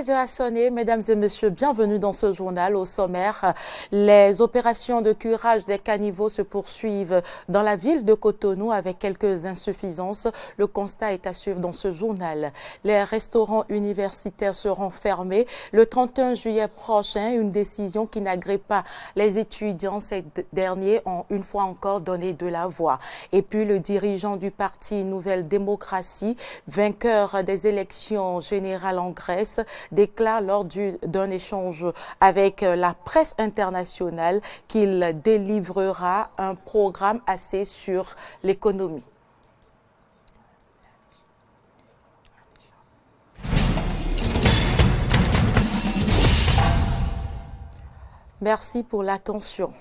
13h a sonné, mesdames et messieurs, bienvenue dans ce journal. Au sommaire, les opérations de curage des caniveaux se poursuivent dans la ville de Cotonou avec quelques insuffisances. Le constat est à suivre dans ce journal. Les restaurants universitaires seront fermés le 31 juillet prochain, une décision qui n'agrée pas les étudiants. Ces derniers ont une fois encore donné de la voix. Et puis le dirigeant du parti Nouvelle Démocratie, vainqueur des élections générales en Grèce, déclare lors d'un échange avec la presse internationale qu'il délivrera un programme axé sur l'économie. Merci pour l'attention.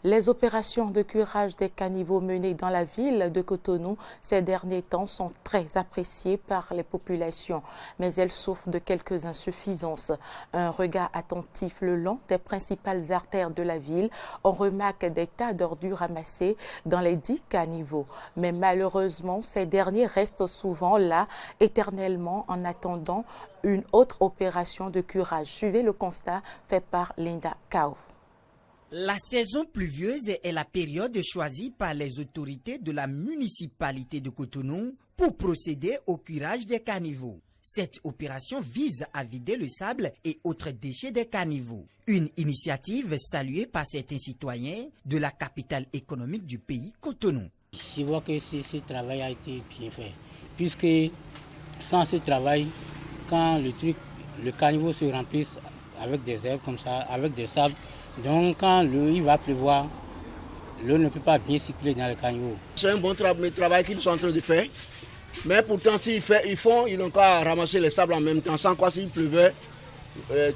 Les opérations de curage des caniveaux menées dans la ville de Cotonou ces derniers temps sont très appréciées par les populations, mais elles souffrent de quelques insuffisances. Un regard attentif le long des principales artères de la ville, on remarque des tas d'ordures ramassées dans les 10 caniveaux. Mais malheureusement, ces derniers restent souvent là, éternellement, en attendant une autre opération de curage. Suivez le constat fait par Linda Kao. La saison pluvieuse est la période choisie par les autorités de la municipalité de Cotonou pour procéder au curage des caniveaux. Cette opération vise à vider le sable et autres déchets des caniveaux. Une initiative saluée par certains citoyens de la capitale économique du pays, Cotonou. Je vois que ce travail a été bien fait, puisque sans ce travail, quand le caniveau se remplisse avec des herbes comme ça, avec des sables, donc quand il va pleuvoir, l'eau ne peut pas bien circuler dans le caniveau. C'est un bon travail qu'ils sont en train de faire. Mais pourtant, ils n'ont qu'à ramasser les sables en même temps. Sans quoi, s'il pleuvait,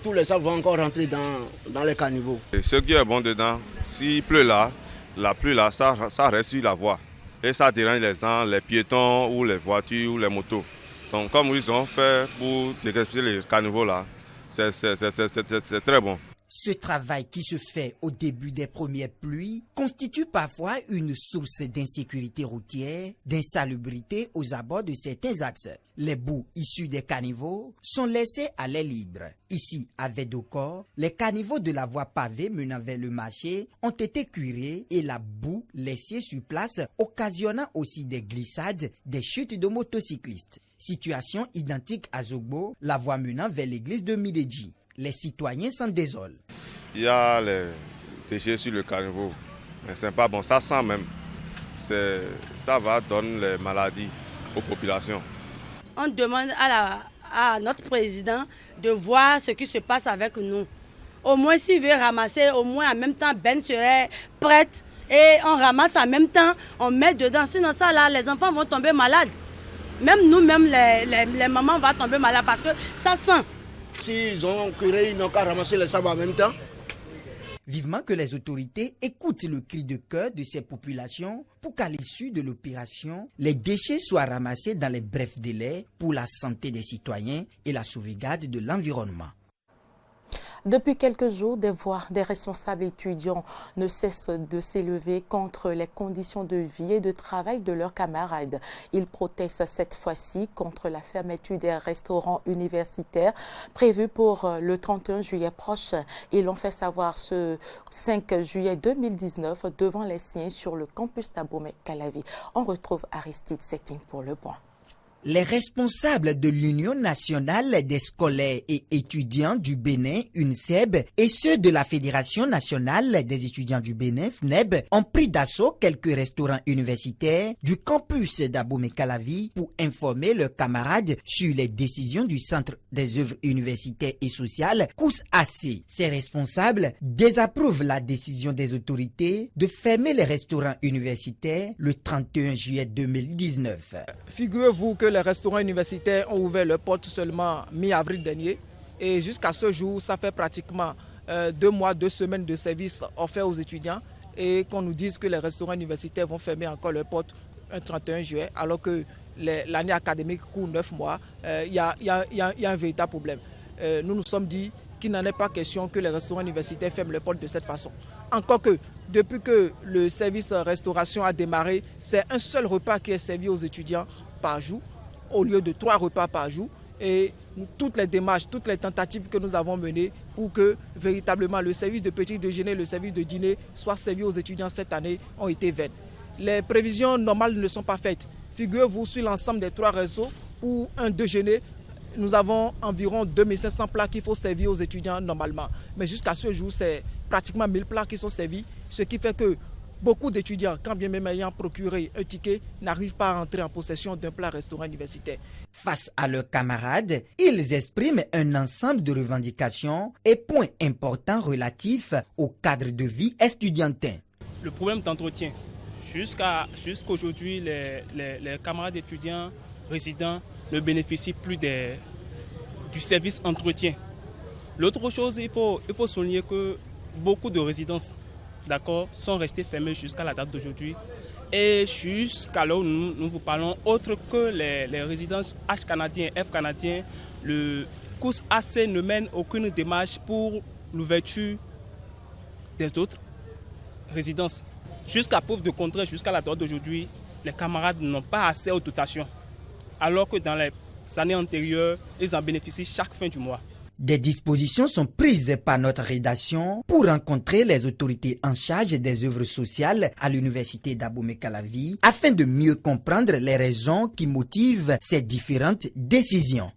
tous les sables vont encore rentrer dans les caniveaux. Et ce qui est bon dedans, s'il pleut là, la pluie là, ça reste sur la voie. Et ça dérange les gens, les piétons ou les voitures ou les motos. Donc comme ils ont fait pour dégager les caniveaux là, c'est très bon. Ce travail qui se fait au début des premières pluies constitue parfois une source d'insécurité routière, d'insalubrité aux abords de certains axes. Les boues issues des caniveaux sont laissés à l'air libre. Ici, à Védocor, les caniveaux de la voie pavée menant vers le marché ont été curés et la boue laissée sur place, occasionnant aussi des glissades, des chutes de motocyclistes. Situation identique à Zogbo, la voie menant vers l'église de Midedji. Les citoyens s'en désolent. Il y a les déchets sur le caniveau, mais c'est pas bon, ça sent même. Ça va donner les maladies aux populations. On demande à notre président de voir ce qui se passe avec nous. Au moins s'il veut ramasser, au moins en même temps Ben serait prête et on ramasse en même temps, on met dedans. Sinon ça là, les enfants vont tomber malades. Même nous-mêmes, les mamans vont tomber malades parce que ça sent. S'ils ont curé, ils n'ont qu'à ramasser les sables en même temps. Vivement que les autorités écoutent le cri de cœur de ces populations pour qu'à l'issue de l'opération, les déchets soient ramassés dans les brefs délais pour la santé des citoyens et la sauvegarde de l'environnement. Depuis quelques jours, des voix des responsables étudiants ne cessent de s'élever contre les conditions de vie et de travail de leurs camarades. Ils protestent cette fois-ci contre la fermeture des restaurants universitaires prévue pour le 31 juillet prochain. Ils l'ont fait savoir ce 5 juillet 2019 devant les siens sur le campus d'Abomey-Calavi. On retrouve Aristide Setting pour le point. Les responsables de l'Union nationale des scolaires et étudiants du Bénin, UNSEB, et ceux de la Fédération nationale des étudiants du Bénin, FNEB, ont pris d'assaut quelques restaurants universitaires du campus d'Abomey-Calavi pour informer leurs camarades sur les décisions du Centre des œuvres universitaires et sociales, COUS-AC. Ces responsables désapprouvent la décision des autorités de fermer les restaurants universitaires le 31 juillet 2019. Figurez-vous que les restaurants universitaires ont ouvert leurs portes seulement mi-avril dernier et jusqu'à ce jour, ça fait pratiquement 2 mois, 2 semaines de services offerts aux étudiants et qu'on nous dise que les restaurants universitaires vont fermer encore leurs portes un 31 juillet alors que l'année académique court 9 mois, il y a un véritable problème. Nous nous sommes dit qu'il n'en est pas question que les restaurants universitaires ferment leurs portes de cette façon. Encore que depuis que le service restauration a démarré, c'est un seul repas qui est servi aux étudiants par jour, au lieu de 3 repas par jour. Et toutes les démarches, toutes les tentatives que nous avons menées pour que véritablement le service de petit déjeuner, le service de dîner soit servi aux étudiants cette année ont été vaines. Les prévisions normales ne sont pas faites. Figurez-vous, sur l'ensemble des 3 réseaux, pour un déjeuner, nous avons environ 2500 plats qu'il faut servir aux étudiants normalement. Mais jusqu'à ce jour, c'est pratiquement 1000 plats qui sont servis, ce qui fait que beaucoup d'étudiants, quand bien même ayant procuré un ticket, n'arrivent pas à entrer en possession d'un plat restaurant universitaire. Face à leurs camarades, ils expriment un ensemble de revendications et points importants relatifs au cadre de vie estudiantin. Le problème d'entretien. Jusqu'aujourd'hui, les camarades étudiants résidents ne bénéficient plus du service entretien. L'autre chose, il faut souligner que beaucoup de résidences sont restées fermées jusqu'à la date d'aujourd'hui. Et jusqu'à là où nous vous parlons, autre que les résidences H canadiens, F canadiens, le COUS AC ne mène aucune démarche pour l'ouverture des autres résidences. Jusqu'à preuve de contraire, jusqu'à la date d'aujourd'hui, les camarades n'ont pas accès aux dotations, alors que dans les années antérieures, ils en bénéficient chaque fin du mois. Des dispositions sont prises par notre rédaction pour rencontrer les autorités en charge des œuvres sociales à l'université d'Abomey-Calavi afin de mieux comprendre les raisons qui motivent ces différentes décisions.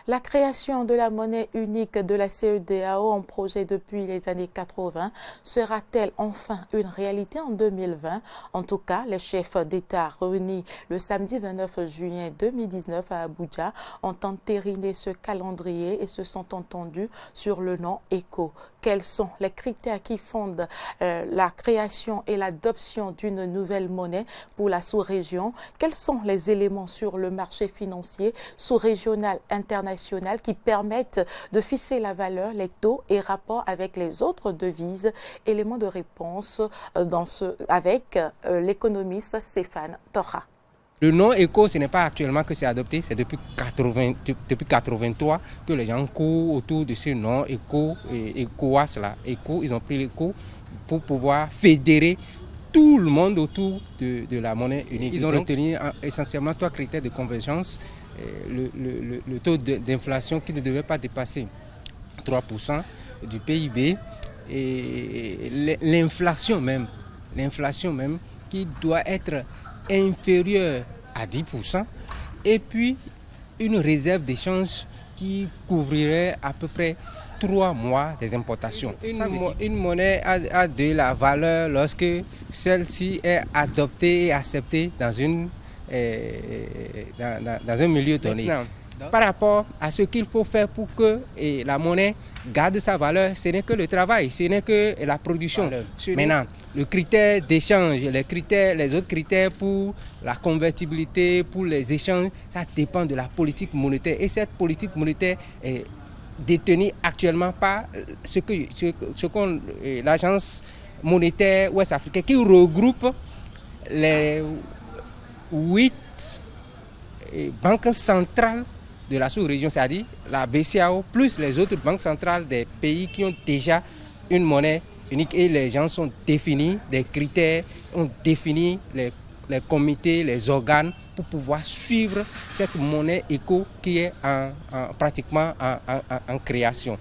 La création de la monnaie unique de la CEDEAO en projet depuis les années 80 sera-t-elle enfin une réalité en 2020? En tout cas, les chefs d'État réunis le samedi 29 juillet 2019 à Abuja ont entériné ce calendrier et se sont entendus sur le nom ECO. Quels sont les critères qui fondent la création et l'adoption d'une nouvelle monnaie pour la sous-région? Quels sont les éléments sur le marché financier sous-régional international qui permettent de fixer la valeur, les taux et rapports avec les autres devises? Éléments de réponse avec l'économiste Stéphane Torra. Le nom ECO, ce n'est pas actuellement que c'est adopté, c'est depuis 1983 que les gens courent autour de ce nom ECO et ECOWAS là. ECO, ils ont pris l'ECO pour pouvoir fédérer tout le monde autour de la monnaie unique. Ils ont retenu essentiellement 3 critères de convergence. Le taux d'inflation qui ne devait pas dépasser 3% du PIB et l'inflation même qui doit être inférieure à 10% et puis une réserve d'échange qui couvrirait à peu près 3 mois des importations. Une monnaie a de la valeur lorsque celle-ci est adoptée et acceptée dans un milieu donné. Par rapport à ce qu'il faut faire pour que la monnaie garde sa valeur, ce n'est que le travail, ce n'est que la production. Maintenant, le critère d'échange, les autres critères pour la convertibilité, pour les échanges, ça dépend de la politique monétaire. Et cette politique monétaire est détenue actuellement par l'agence monétaire ouest-africaine qui regroupe les 8 banques centrales de la sous-région, c'est-à-dire la BCAO, plus les autres banques centrales des pays qui ont déjà une monnaie unique. Et les gens sont définis, des critères, ont défini les comités, les organes pour pouvoir suivre cette monnaie ECO qui est pratiquement en création.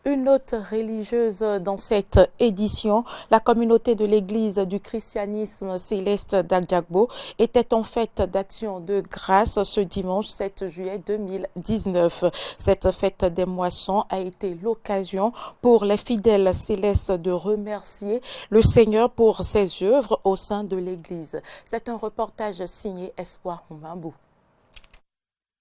Une note religieuse dans cette édition, la communauté de l'église du christianisme céleste d'Adjagbo était en fête d'action de grâce ce dimanche 7 juillet 2019. Cette fête des moissons a été l'occasion pour les fidèles célestes de remercier le Seigneur pour ses œuvres au sein de l'église. C'est un reportage signé Espoir Oumambou.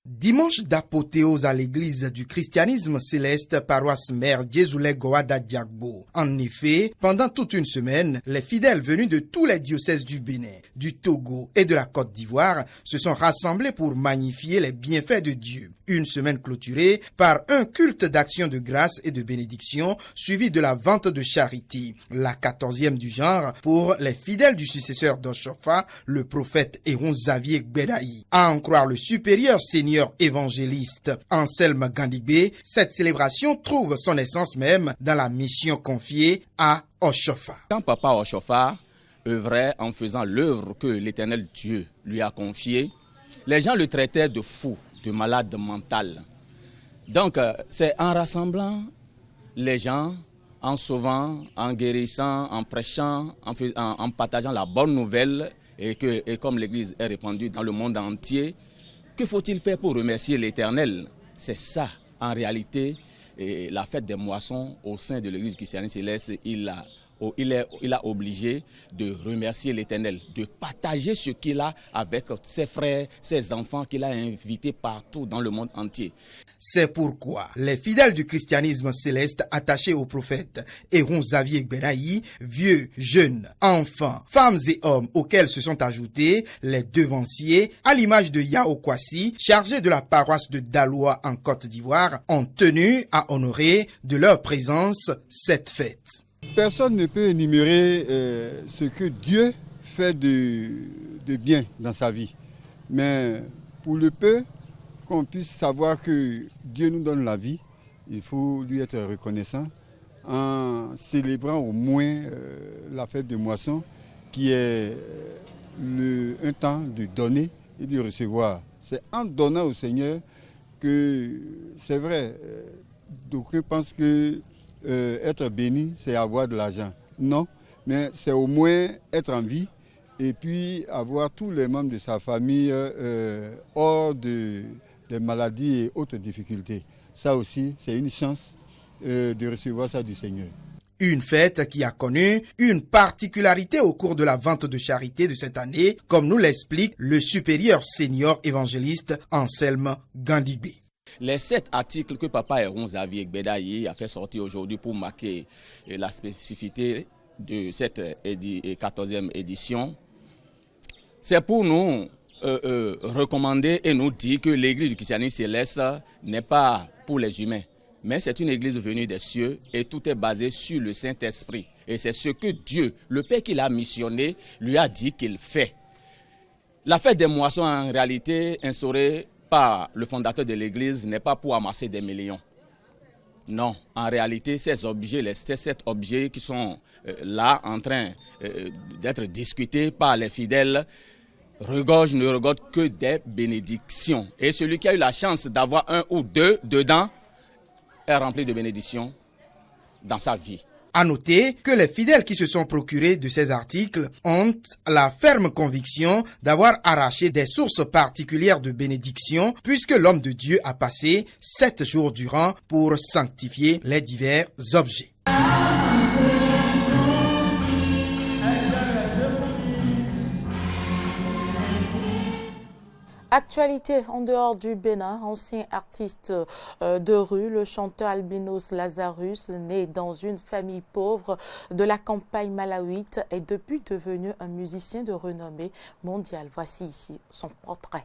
Dimanche d'apothéose à l'église du christianisme céleste paroisse mère Djezoulé Goa d'Adjagbo. En effet, pendant toute une semaine, les fidèles venus de tous les diocèses du Bénin, du Togo et de la Côte d'Ivoire se sont rassemblés pour magnifier les bienfaits de Dieu. Une semaine clôturée par un culte d'action de grâce et de bénédiction suivi de la vente de charité, la 14e du genre pour les fidèles du successeur d'Oshofa, le prophète Héron Xavier Gbedaï. À en croire le supérieur seigneur évangéliste Anselme Gandibé, cette célébration trouve son essence même dans la mission confiée à Oshofa. Quand Papa Oshofa œuvrait en faisant l'œuvre que l'Éternel Dieu lui a confiée, les gens le traitaient de fou. de malades mentaux. Donc, c'est en rassemblant les gens, en sauvant, en guérissant, en prêchant, en partageant la bonne nouvelle, et comme l'Église est répandue dans le monde entier, que faut-il faire pour remercier l'Éternel? C'est ça, en réalité, la fête des moissons au sein de l'Église chrétienne céleste, il a obligé de remercier l'Éternel, de partager ce qu'il a avec ses frères, ses enfants qu'il a invités partout dans le monde entier. C'est pourquoi les fidèles du christianisme céleste attachés au prophète Héron Xavier Gbédaï, vieux, jeunes, enfants, femmes et hommes auxquels se sont ajoutés les devanciers, à l'image de Yao Kwasi, chargé de la paroisse de Daloa en Côte d'Ivoire, ont tenu à honorer de leur présence cette fête. Personne ne peut énumérer ce que Dieu fait de bien dans sa vie. Mais pour le peu qu'on puisse savoir que Dieu nous donne la vie, il faut lui être reconnaissant en célébrant au moins la fête de moisson qui est un temps de donner et de recevoir. C'est en donnant au Seigneur que, c'est vrai, d'aucuns pensent que être béni, c'est avoir de l'argent. Non, mais c'est au moins être en vie et puis avoir tous les membres de sa famille hors des maladies et autres difficultés. Ça aussi, c'est une chance de recevoir ça du Seigneur. Une fête qui a connu une particularité au cours de la vente de charité de cette année, comme nous l'explique le supérieur senior évangéliste Anselme Gandibé. Les 7 articles que Papa Héron Xavier Gbédaï a fait sortir aujourd'hui pour marquer la spécificité de cette 14e édition, c'est pour nous recommander et nous dire que l'Église du christianisme céleste n'est pas pour les humains, mais c'est une Église venue des cieux et tout est basé sur le Saint-Esprit. Et c'est ce que Dieu, le Père qui l'a missionné, lui a dit qu'il fait. La fête des moissons, en réalité, instaurée par le fondateur de l'Église, n'est pas pour amasser des millions. Non, en réalité, ces 7 objets qui sont là en train d'être discutés par les fidèles, ne regorgent que des bénédictions. Et celui qui a eu la chance d'avoir un ou deux dedans est rempli de bénédictions dans sa vie. À noter que les fidèles qui se sont procurés de ces articles ont la ferme conviction d'avoir arraché des sources particulières de bénédiction puisque l'homme de Dieu a passé 7 jours durant pour sanctifier les divers objets. Actualité en dehors du Bénin, ancien artiste de rue, le chanteur albinos Lazarus, né dans une famille pauvre de la campagne malawite, est depuis devenu un musicien de renommée mondiale. Voici ici son portrait.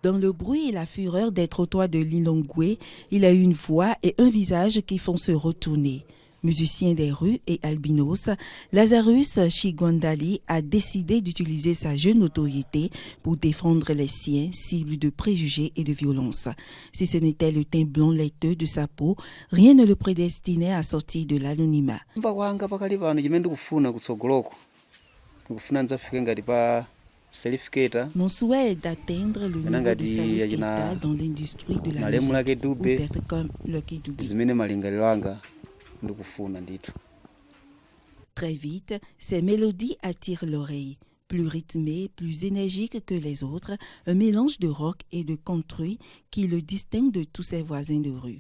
Dans le bruit et la fureur des trottoirs de Lilongwe, il a une voix et un visage qui font se retourner. Musicien des rues et albinos, Lazarus Chigwandali a décidé d'utiliser sa jeune notoriété pour défendre les siens, cibles de préjugés et de violences. Si ce n'était le teint blond laiteux de sa peau, rien ne le prédestinait à sortir de l'anonymat. Mon souhait est d'atteindre le niveau de Salif Keita dans l'industrie de la musique ou d'être comme Lucky Dube. Très vite, ces mélodies attirent l'oreille. Plus rythmées, plus énergiques que les autres, un mélange de rock et de country qui le distingue de tous ses voisins de rue.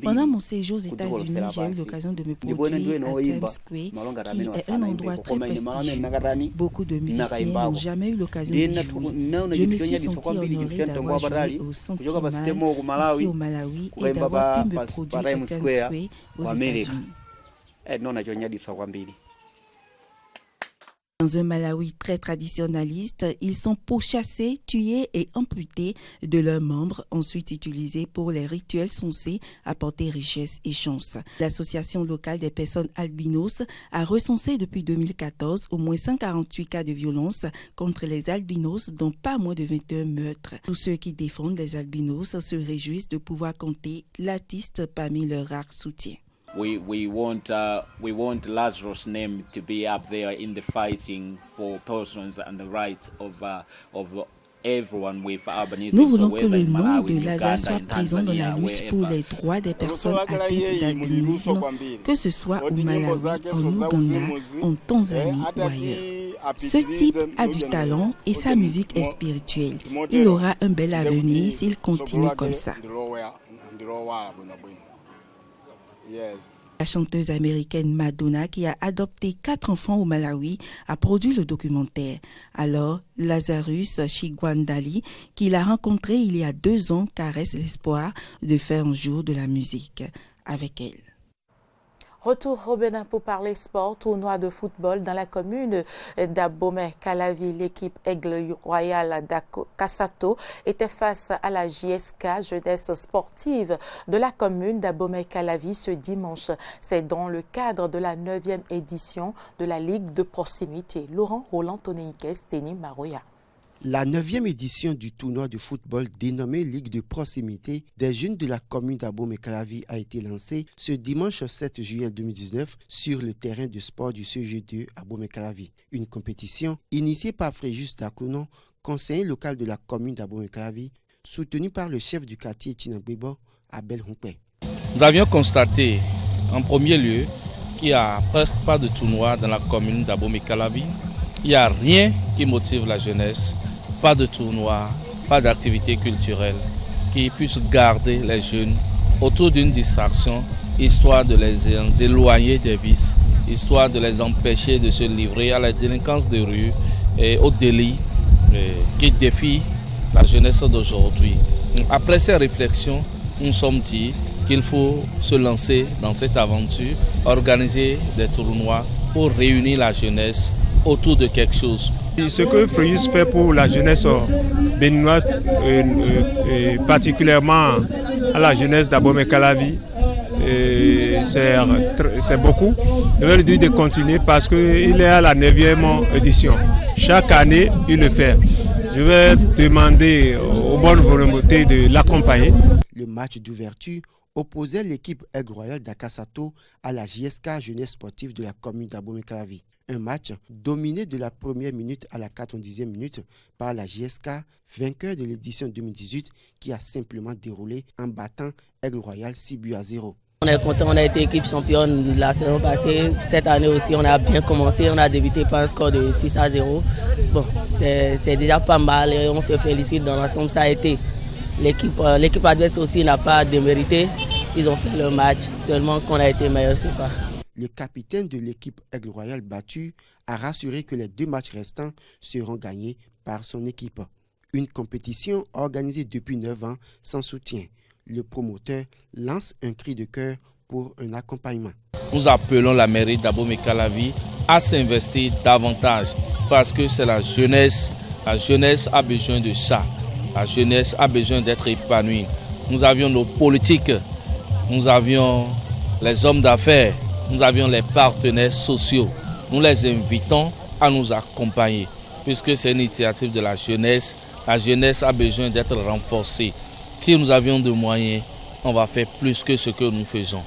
Pendant mon séjour aux États-Unis, j'ai eu l'occasion de me produire à Times Square, qui est un endroit très prestigieux. Beaucoup de musiciens n'ont jamais eu l'occasion d'y jouer. Je me suis senti honoré d'avoir joué au Sentimal, ici au Malawi, et d'avoir pu me produire à Times Square aux États-Unis. Dans un Malawi très traditionnaliste, ils sont pourchassés, tués et amputés de leurs membres, ensuite utilisés pour les rituels censés apporter richesse et chance. L'association locale des personnes albinos a recensé depuis 2014 au moins 148 cas de violence contre les albinos, dont pas moins de 21 meurtres. Tous ceux qui défendent les albinos se réjouissent de pouvoir compter l'artiste parmi leurs rares soutiens. we want Lazarus' name to be up there in the fighting for persons and the rights of everyone with albinism. Nous voulons que le nom de Lazare soit présent dans la lutte pour les droits des personnes atteintes d'albinisme, que ce soit au Malawi, en Ouganda, en Tanzanie ou ailleurs. Ce type a du talent et sa musique est spirituelle. Il aura un bel avenir s'il continue comme ça. La chanteuse américaine Madonna, qui a adopté 4 enfants au Malawi, a produit le documentaire. Alors, Lazarus Chigwandali, qu'il a rencontré il y a 2 ans, caresse l'espoir de faire un jour de la musique avec elle. Retour au Bénin pour parler sport, tournoi de football dans la commune d'Abomey-Calavi. L'équipe Aigle Royal d'Akasato était face à la JSK, jeunesse sportive de la commune d'Abomey-Calavi ce dimanche. C'est dans le cadre de la 9e édition de la Ligue de proximité. Laurent Roland-Tonéiques, Téni Maroya. La 9e édition du tournoi de football dénommé Ligue de proximité des jeunes de la commune d'Abomey-Calavi a été lancée ce dimanche 7 juillet 2019 sur le terrain de sport du CG2 Abomey-Calavi. Une compétition initiée par Fréjus Dakounon, conseiller local de la commune d'Abomey-Calavi, soutenu par le chef du quartier Tinabwebo, Abel Humpé. Nous avions constaté en premier lieu qu'il n'y a presque pas de tournoi dans la commune d'Abomey-Calavi. Il n'y a rien qui motive la jeunesse, pas de tournoi, pas d'activité culturelle qui puisse garder les jeunes autour d'une distraction, histoire de les éloigner des vices, histoire de les empêcher de se livrer à la délinquance de rue et au délit qui défie la jeunesse d'aujourd'hui. Après ces réflexions, nous sommes dit qu'il faut se lancer dans cette aventure, organiser des tournois pour réunir la jeunesse autour de quelque chose. Ce que Fréjus fait pour la jeunesse béninoise, particulièrement à la jeunesse d'Abomey-Calavi, c'est beaucoup. Je vais lui dire de continuer parce qu'il est à la 9e édition. Chaque année, il le fait. Je vais demander aux bonnes volontés de l'accompagner. Le match d'ouverture opposait l'équipe Aigle Royal d'Akasato à la JSK jeunesse sportive de la commune d'Abomey-Calavi. Un match dominé de la première minute à la 90e minute par la JSK, vainqueur de l'édition 2018 qui a simplement déroulé en battant Aigle Royal 6-0. On est content, on a été équipe championne la saison passée. Cette année aussi, on a bien commencé, on a débuté par un score de 6-0. Bon, c'est déjà pas mal et on se félicite dans l'ensemble, ça a été. L'équipe adverse aussi n'a pas démérité, ils ont fait le match, seulement qu'on a été meilleur sur ça. Le capitaine de l'équipe Aigle Royal battue a rassuré que les 2 matchs restants seront gagnés par son équipe. Une compétition organisée depuis 9 ans sans soutien. Le promoteur lance un cri de cœur pour un accompagnement. Nous appelons la mairie d'Abomey-Calavi à s'investir davantage parce que c'est la jeunesse. La jeunesse a besoin de ça. La jeunesse a besoin d'être épanouie. Nous avions nos politiques, nous avions les hommes d'affaires, nous avions les partenaires sociaux. Nous les invitons à nous accompagner puisque c'est une initiative de la jeunesse. La jeunesse a besoin d'être renforcée. Si nous avions des moyens, on va faire plus que ce que nous faisons.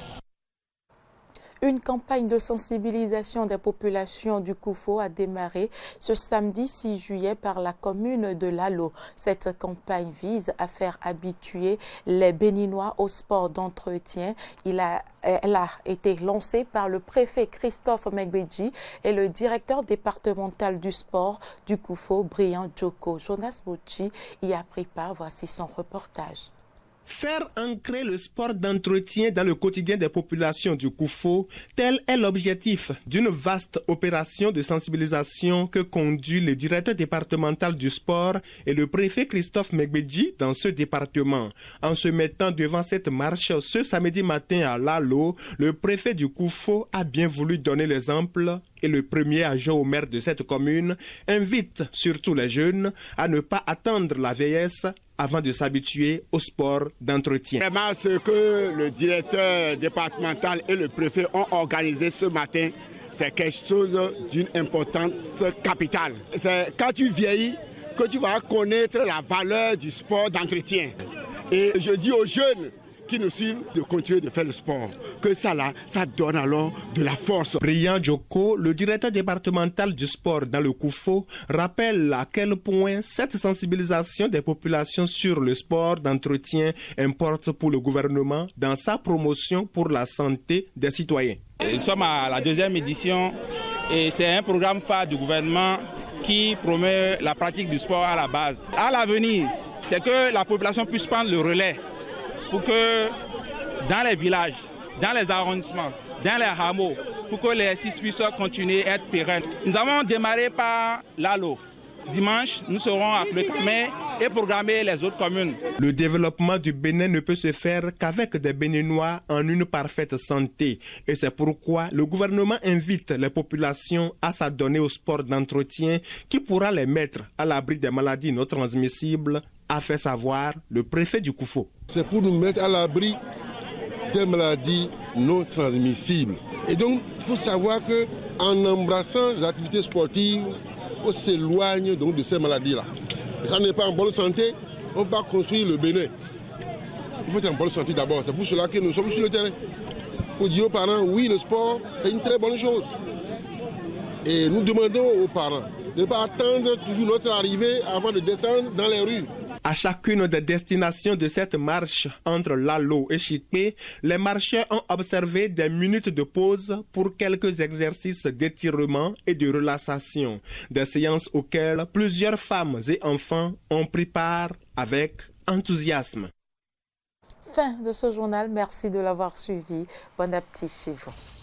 Une campagne de sensibilisation des populations du Koufo a démarré ce samedi 6 juillet par la commune de Lalo. Cette campagne vise à faire habituer les Béninois au sport d'entretien. Elle a été lancée par le préfet Christophe Megbeji et le directeur départemental du sport du Koufo, Brian Djoko. Jonas Bouchi y a pris part. Voici son reportage. Faire ancrer le sport d'entretien dans le quotidien des populations du Koufo, tel est l'objectif d'une vaste opération de sensibilisation que conduit le directeur départemental du sport et le préfet Christophe Megbeji dans ce département. En se mettant devant cette marche ce samedi matin à Lalo, le préfet du Koufo a bien voulu donner l'exemple et le premier adjoint au maire de cette commune invite surtout les jeunes à ne pas attendre la vieillesse avant de s'habituer au sport d'entretien. Vraiment, ce que le directeur départemental et le préfet ont organisé ce matin, c'est quelque chose d'une importance capitale. C'est quand tu vieillis que tu vas connaître la valeur du sport d'entretien. Et je dis aux jeunes qui nous suivent de continuer de faire le sport. Que ça là, ça donne alors de la force. Brian Djoko, le directeur départemental du sport dans le Koufo, rappelle à quel point cette sensibilisation des populations sur le sport d'entretien importe pour le gouvernement dans sa promotion pour la santé des citoyens. Nous sommes à la 2e édition et c'est un programme phare du gouvernement qui promeut la pratique du sport à la base. À l'avenir, c'est que la population puisse prendre le relais pour que dans les villages, dans les arrondissements, dans les hameaux, pour que l'exercice puisse continuer à être pérenne. Nous avons démarré par l'ALO. Dimanche, nous serons à Pleucamé et programmer les autres communes. Le développement du Bénin ne peut se faire qu'avec des Béninois en une parfaite santé. Et c'est pourquoi le gouvernement invite les populations à s'adonner au sport d'entretien qui pourra les mettre à l'abri des maladies non transmissibles, a fait savoir le préfet du Koufo. C'est pour nous mettre à l'abri des maladies non transmissibles. Et donc, il faut savoir qu'en embrassant les activités sportives, on s'éloigne donc de ces maladies-là. Et quand on n'est pas en bonne santé, on va construire le Bénin. Il faut être en bonne santé d'abord. C'est pour cela que nous sommes sur le terrain. Pour dire aux parents, oui, le sport, c'est une très bonne chose. Et nous demandons aux parents de ne pas attendre toujours notre arrivée avant de descendre dans les rues. À chacune des destinations de cette marche entre Lalo et Chikpé, les marcheurs ont observé des minutes de pause pour quelques exercices d'étirement et de relaxation, des séances auxquelles plusieurs femmes et enfants ont pris part avec enthousiasme. Fin de ce journal, merci de l'avoir suivi. Bon appétit chez vous.